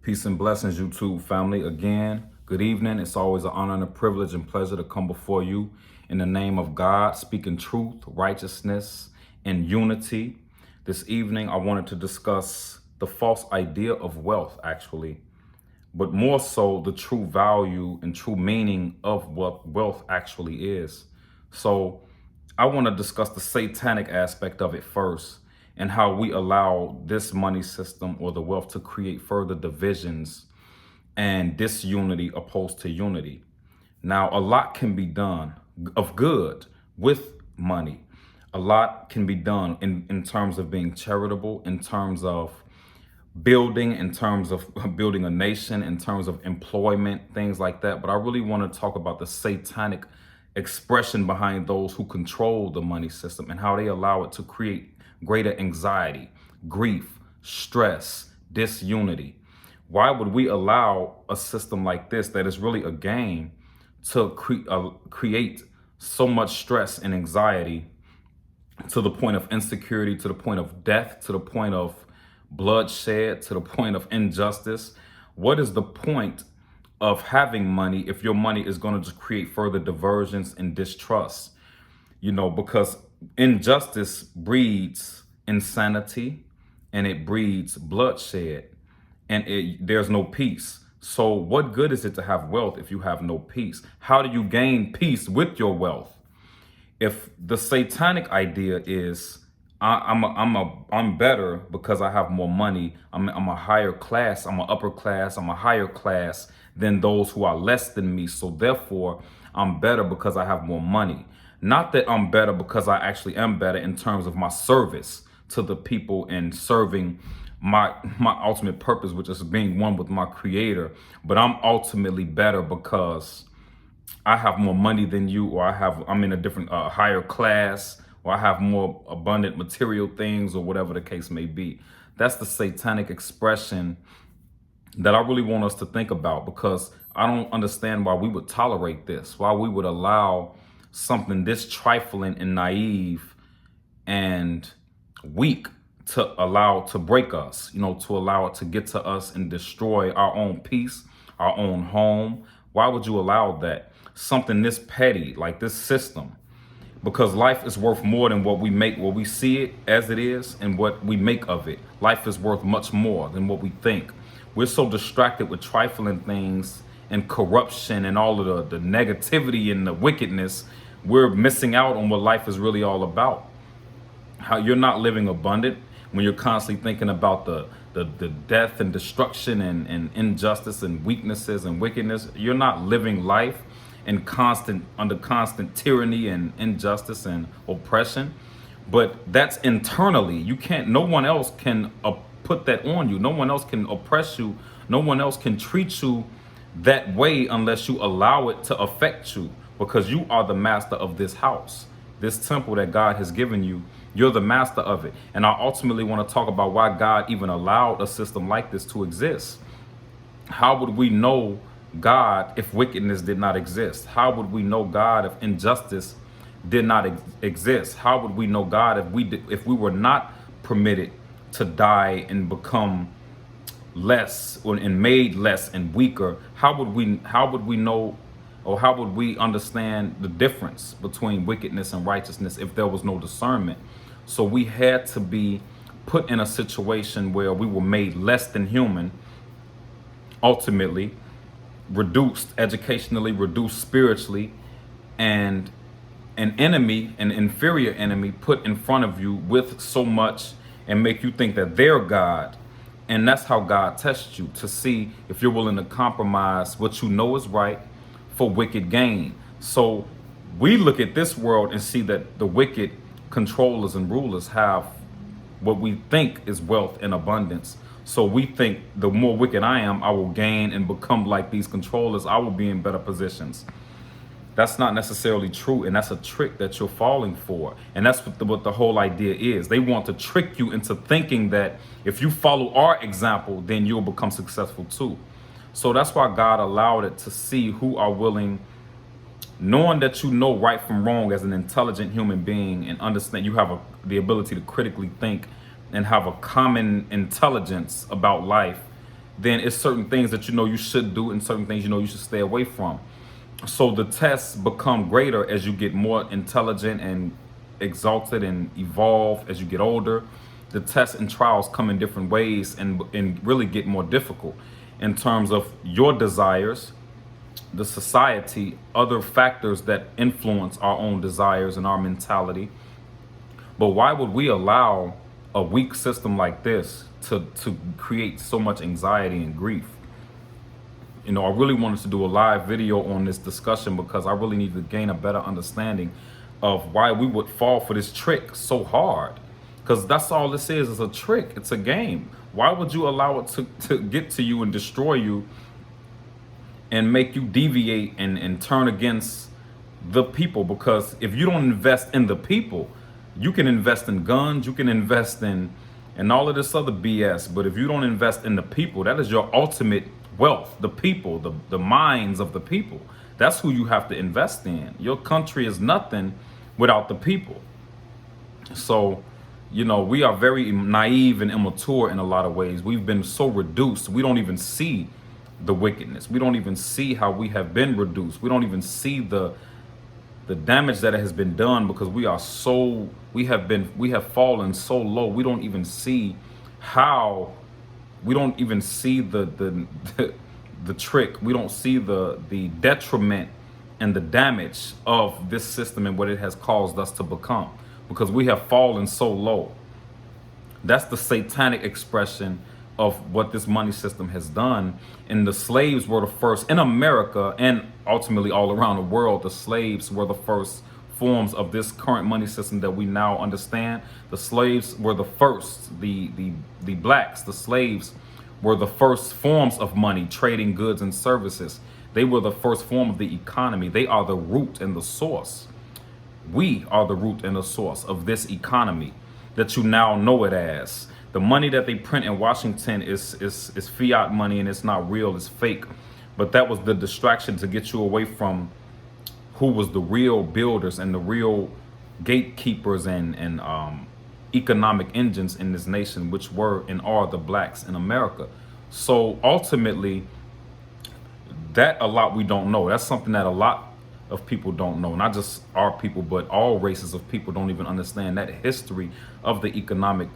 Peace and blessings, YouTube family. Again, good evening. It's always an honor and a privilege and pleasure to come before you in the name of God, speaking truth, righteousness, and unity. This evening, I wanted to discuss the false idea of wealth, actually, but more so the true value and true meaning of what wealth actually is. So I want to discuss the satanic aspect of it first, and how we allow this money system or the wealth to create further divisions and disunity opposed to unity. Now, a lot can be done of good with money. A lot can be done in terms of being charitable, in terms of building, in terms of building a nation, in terms of employment, things like that. But I really want to talk about the satanic expression behind those who control the money system and how they allow it to create greater anxiety, grief, stress, disunity. Why would we allow a system like this that is really a game to create so much stress and anxiety to the point of insecurity, to the point of death, to the point of bloodshed, to the point of injustice? What is the point of having money if your money is going to just create further diversions and distrust? You know, because injustice breeds insanity and it breeds bloodshed, and there's no peace. So what good is it to have wealth if you have no peace? How do you gain peace with your wealth? If the satanic idea is I'm better because I have more money, I'm a higher class, I'm an upper class, I'm a higher class than those who are less than me, so therefore I'm better because I have more money. Not that I'm better because I actually am better in terms of my service to the people and serving my ultimate purpose, which is being one with my creator, but I'm ultimately better because I have more money than you, or I'm in a different higher class, or I have more abundant material things, or whatever the case may be. That's the satanic expression that I really want us to think about, because I don't understand why we would tolerate this, why we would allow something this trifling and naive and weak to break us, to allow it to get to us and destroy our own peace, our own home. Why would you allow that? Something this petty, like this system, because life is worth more than what we make, what we see it as it is, and what we make of it. Life is worth much more than what we think. We're so distracted with trifling things and corruption and all of the negativity and the wickedness, we're missing out on what life is really all about. How you're not living abundant when you're constantly thinking about the death and destruction and injustice and weaknesses and wickedness. You're not living life under constant tyranny and injustice and oppression. But that's internally. No one else can put that on you. No one else can oppress you. No one else can treat you that way unless you allow it to affect you, because you are the master of this house, this temple that God has given you. You're the master of it. And I ultimately want to talk about why God even allowed a system like this to exist. How would we know God if wickedness did not exist? How would we know God if injustice did not exist? How would we know God if we were not permitted to die and become less and made less and weaker? How would we know, or how would we understand the difference between wickedness and righteousness if there was no discernment? So we had to be put in a situation where we were made less than human, ultimately reduced educationally, reduced spiritually, and an inferior enemy put in front of you with so much and make you think that they're God. And that's how God tests you, to see if you're willing to compromise what you know is right for wicked gain. So we look at this world and see that the wicked controllers and rulers have what we think is wealth and abundance. So we think the more wicked I am, I will gain and become like these controllers. I will be in better positions. That's not necessarily true, and that's a trick that you're falling for. And that's what the whole idea is. They want to trick you into thinking that if you follow our example, then you'll become successful too. So that's why God allowed it, to see who are willing, knowing that you know right from wrong as an intelligent human being, and understand you have the ability to critically think and have a common intelligence about life. then it's certain things that you know you should do and certain things you know you should stay away from. So the tests become greater as you get more intelligent and exalted and evolve as you get older. The tests and trials come in different ways and really get more difficult in terms of your desires, the society, other factors that influence our own desires and our mentality. But why would we allow a weak system like this to create so much anxiety and grief? You know, I really wanted to do a live video on this discussion because I really need to gain a better understanding of why we would fall for this trick so hard. Because that's all this is a trick. It's a game. Why would you allow it to get to you and destroy you and make you deviate and turn against the people? Because if you don't invest in the people, you can invest in guns, you can invest in all of this other BS. But if you don't invest in the people, that is your ultimate wealth, the people, the minds of the people. That's who you have to invest in. Your country is nothing without the people. So, you know, we are very naive and immature in a lot of ways. We've been so reduced. We don't even see the wickedness. We don't even see how we have been reduced. We don't even see the damage that has been done because we have fallen so low. We don't even see how. We don't even see the trick. We don't see the detriment and the damage of this system and what it has caused us to become, because we have fallen so low. That's the satanic expression of what this money system has done. And the slaves were the first in America and ultimately all around the world. The slaves were the first forms of this current money system that we now understand. The slaves were the first, the blacks, the slaves were the first forms of money, trading goods and services. They were the first form of the economy. They are the root and the source. We are the root and the source of this economy that you now know it as. The money that they print in Washington is fiat money, and it's not real, it's fake. But that was the distraction to get you away from who was the real builders and the real gatekeepers and economic engines in this nation, which were and are the blacks in America. So ultimately, that a lot we don't know. That's something that a lot of people don't know. Not just our people, but all races of people don't even understand that history of the economic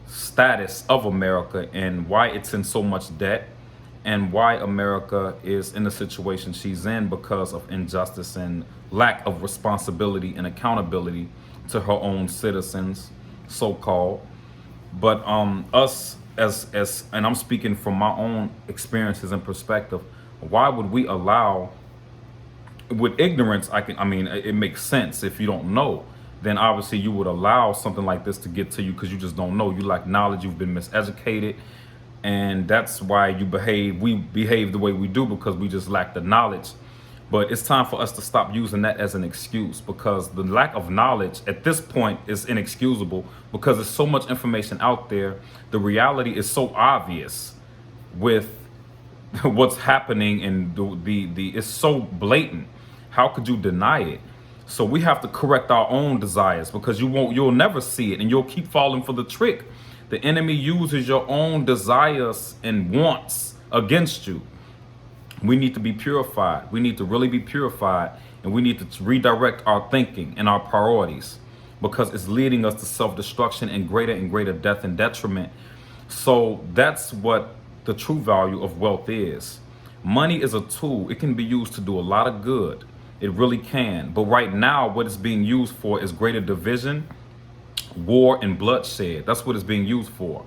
status of America and why it's in so much debt and why America is in the situation she's in because of injustice and lack of responsibility and accountability to her own citizens, so-called. But us as and I'm speaking from my own experiences and perspective, why would we allow, with ignorance, I mean it makes sense. If you don't know, then obviously you would allow something like this to get to you because you just don't know. You lack knowledge, you've been miseducated, and that's why we behave the way we do, because we just lack the knowledge. But it's time for us to stop using that as an excuse, because the lack of knowledge at this point is inexcusable because there's so much information out there. The reality is so obvious with what's happening, and it's so blatant. How could you deny it? So we have to correct our own desires, because you'll never see it, and you'll keep falling for the trick. The enemy uses your own desires and wants against you. We need to be purified. We need to really be purified, and we need to redirect our thinking and our priorities, because it's leading us to self-destruction and greater death and detriment. So that's what the true value of wealth is. Money is a tool. It can be used to do a lot of good. It really can. But right now, what it's being used for is greater division, war, and bloodshed. That's what it's being used for.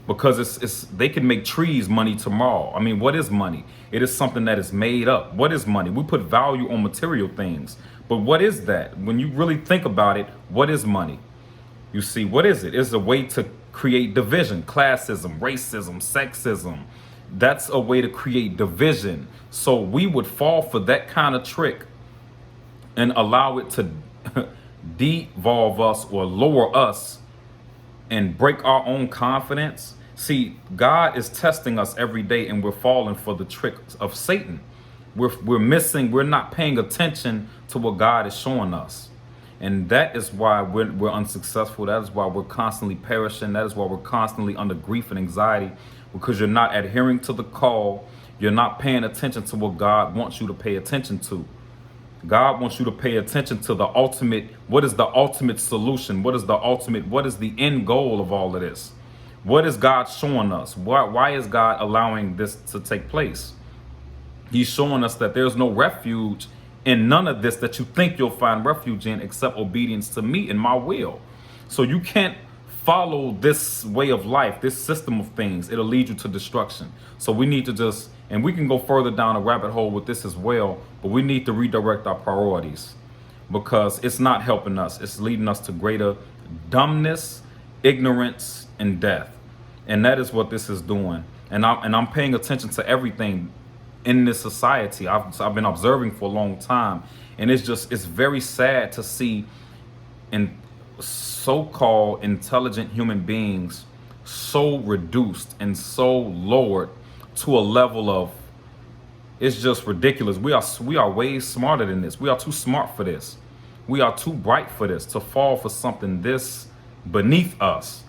Because they can make trees money tomorrow. I mean, what is money? It is something that is made up. What is money? We put value on material things. But what is that? When you really think about it, what is money? You see, what is it? It's a way to create division, classism, racism, sexism. That's a way to create division. So we would fall for that kind of trick and allow it to devolve us or lower us and break our own confidence. See, God is testing us every day, and we're falling for the trick of Satan. We're not paying attention to what God is showing us. And that is why we're unsuccessful. That is why we're constantly perishing. That is why we're constantly under grief and anxiety, because you're not adhering to the call. You're not paying attention to what God wants you to pay attention to. God wants you to pay attention to the ultimate. What is the ultimate solution? What is the end goal of all of this? What is God showing us? Why is God allowing this to take place? He's showing us that there's no refuge in none of this that you think you'll find refuge in except obedience to me and my will. So you can't follow this way of life, this system of things. It'll lead you to destruction. So we need to and we can go further down a rabbit hole with this as well, but we need to redirect our priorities because it's not helping us. It's leading us to greater dumbness, ignorance, and death. And that is what this is doing. And I'm paying attention to everything in this society. I've been observing for a long time, and it's very sad to see in so-called intelligent human beings so reduced and so lowered to a level of, it's just ridiculous. We are way smarter than this. We are too smart for this. We are too bright for this, to fall for something this beneath us.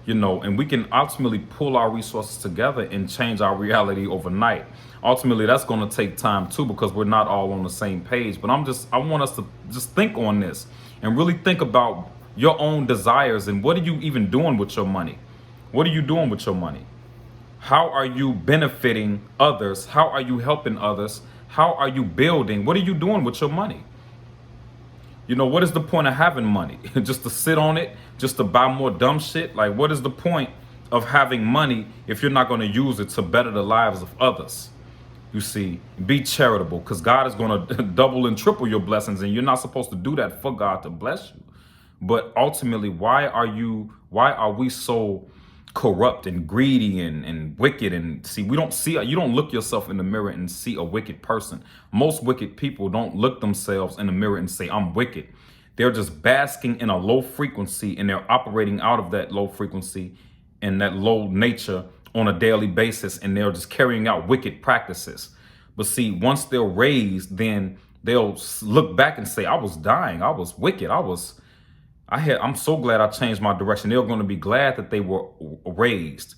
And we can ultimately pull our resources together and change our reality overnight. Ultimately, that's going to take time too, because we're not all on the same page. But I want us to just think on this and really think about your own desires and what are you even doing with your money? What are you doing with your money? How are you benefiting others? How are you helping others? How are you building? What are you doing with your money? What is the point of having money? Just to sit on it? Just to buy more dumb shit? Like, what is the point of having money if you're not going to use it to better the lives of others? You see, be charitable, because God is going to double and triple your blessings, and you're not supposed to do that for God to bless you. But ultimately, why are we so corrupt and greedy and wicked? And see, you don't look yourself in the mirror and see a wicked person. Most wicked people don't look themselves in the mirror and say, I'm wicked. They're just basking in a low frequency, and they're operating out of that low frequency and that low nature on a daily basis, and they're just carrying out wicked practices. But see, once they're raised, then they'll look back and say, I was dying, I was wicked, I'm so glad I changed my direction. They're going to be glad that they were raised.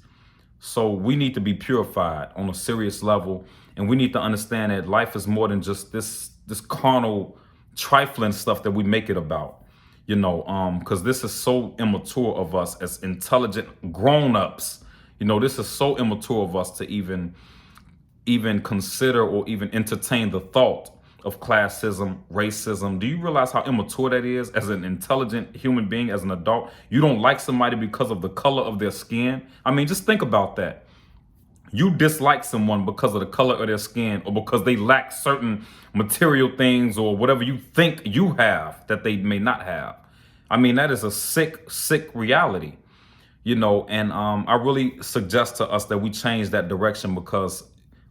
So we need to be purified on a serious level, and we need to understand that life is more than just this carnal, trifling stuff that we make it about. Because this is so immature of us as intelligent grown-ups. This is so immature of us to even consider or even entertain the thought of classism, racism. Do you realize how immature that is as an intelligent human being, as an adult? You don't like somebody because of the color of their skin. I mean, just think about that. You dislike someone because of the color of their skin, or because they lack certain material things, or whatever you think you have that they may not have. I mean, that is a sick, sick reality. And I really suggest to us that we change that direction, because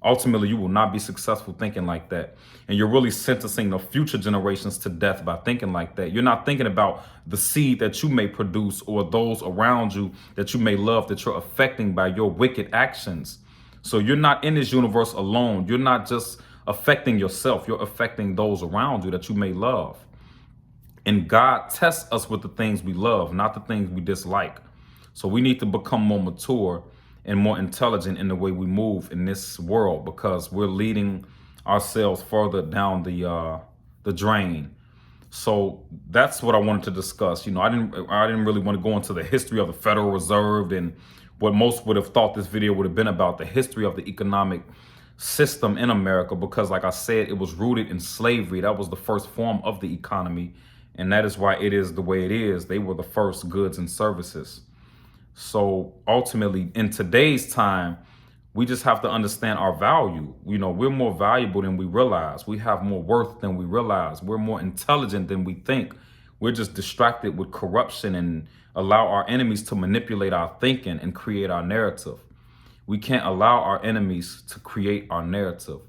ultimately you will not be successful thinking like that. And you're really sentencing the future generations to death by thinking like that. You're not thinking about the seed that you may produce, or those around you that you may love, that you're affecting by your wicked actions. So you're not in this universe alone. You're not just affecting yourself. You're affecting those around you that you may love. And God tests us with the things we love, not the things we dislike. So we need to become more mature and more intelligent in the way we move in this world, because we're leading ourselves further down the drain. So that's what I wanted to discuss. I didn't really want to go into the history of the Federal Reserve and what most would have thought this video would have been about, the history of the economic system in America, because like I said, it was rooted in slavery. That was the first form of the economy, and that is why it is the way it is. They were the first goods and services. So ultimately, in today's time, we just have to understand our value. We're more valuable than we realize. We have more worth than we realize. We're more intelligent than we think. We're just distracted with corruption and allow our enemies to manipulate our thinking and create our narrative. We can't allow our enemies to create our narrative.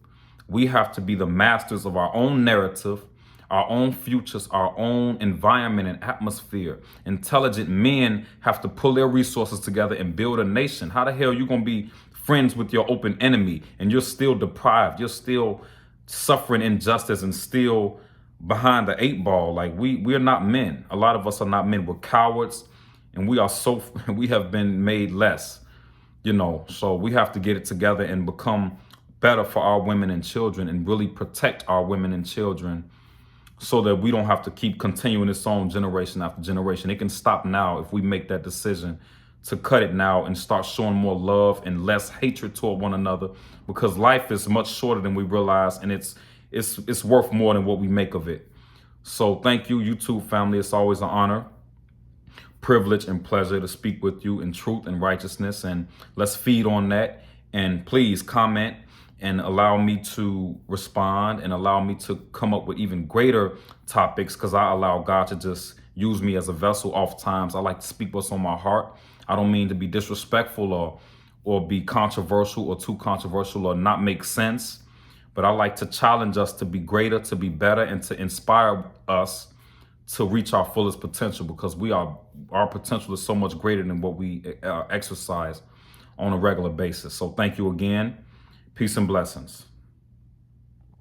We have to be the masters of our own narrative, our own futures, our own environment and atmosphere. Intelligent men have to pull their resources together and build a nation. How the hell are you going to be friends with your open enemy and you're still deprived? You're still suffering injustice and still behind the eight ball. Like we're not men. A lot of us are not men. We're cowards, and we have been made less. So we have to get it together and become better for our women and children and really protect our women and children so that we don't have to keep continuing this on generation after generation. It can stop now if we make that decision to cut it now and start showing more love and less hatred toward one another, because life is much shorter than we realize, and it's worth more than what we make of it. So thank you, YouTube family. It's always an honor, privilege, and pleasure to speak with you in truth and righteousness, and let's feed on that. And please comment and allow me to respond and allow me to come up with even greater topics, because I allow God to just use me as a vessel. Oftentimes I like to speak what's on my heart. I don't mean to be disrespectful or be controversial or too controversial or not make sense, but I like to challenge us to be greater, to be better, and to inspire us to reach our fullest potential, because our potential is so much greater than what we exercise on a regular basis. So thank you again. Peace and blessings.